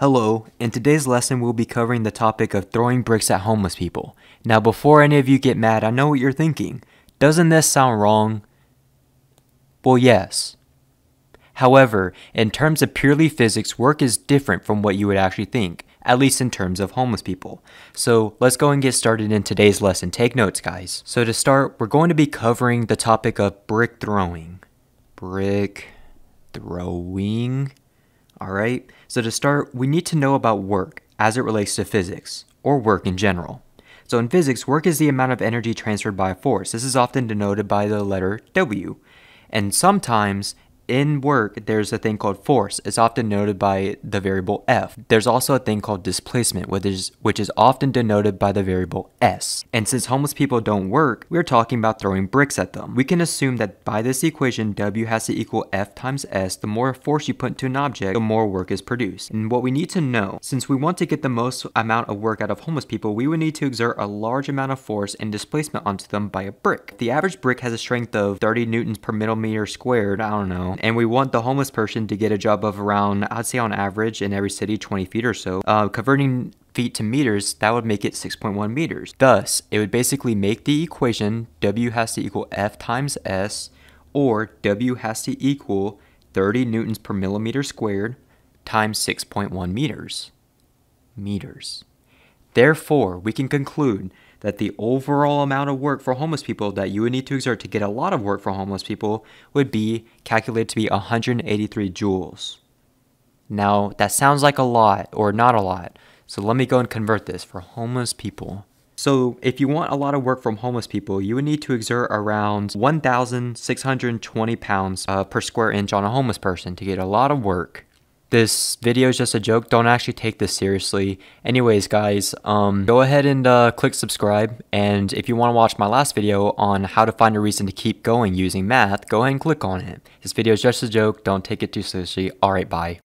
Hello, in today's lesson we'll be covering the topic of throwing bricks at homeless people. Now before any of you get mad, I know what you're thinking. Doesn't this sound wrong? Well, yes. However, in terms of purely physics, work is different from what you would actually think, at least in terms of homeless people. So let's go and get started in today's lesson. Take notes, guys. So to start, we're going to be covering the topic of brick throwing. Brick throwing. Alright, so to start, we need to know about work as it relates to physics, or work in general. So in physics, work is the amount of energy transferred by a force. This is often denoted by the letter W. And sometimes in work, there's a thing called force. It's often denoted by the variable F. There's also a thing called displacement, which is often denoted by the variable S. And since homeless people don't work, we're talking about throwing bricks at them. We can assume that by this equation, W has to equal F times S. The more force you put into an object, the more work is produced. And what we need to know, since we want to get the most amount of work out of homeless people, we would need to exert a large amount of force and displacement onto them by a brick. The average brick has a strength of 30 newtons per millimeter squared, I don't know, and we want the homeless person to get a job of around, I'd say on average in every city, 20 feet or so. Converting feet to meters, that would make it 6.1 meters. Thus, it would basically make the equation W has to equal F times S, or W has to equal 30 newtons per millimeter squared times 6.1 meters. Therefore, we can conclude that the overall amount of work for homeless people that you would need to exert to get a lot of work for homeless people would be calculated to be 183 joules. Now, that sounds like a lot or not a lot, so let me go and convert this for homeless people. So if you want a lot of work from homeless people, you would need to exert around 1,620 pounds per square inch on a homeless person to get a lot of work. This video is just a joke. Don't actually take this seriously. Anyways, guys, go ahead and click subscribe. And if you want to watch my last video on how to find a reason to keep going using math, go ahead and click on it. This video is just a joke. Don't take it too seriously. Alright, bye.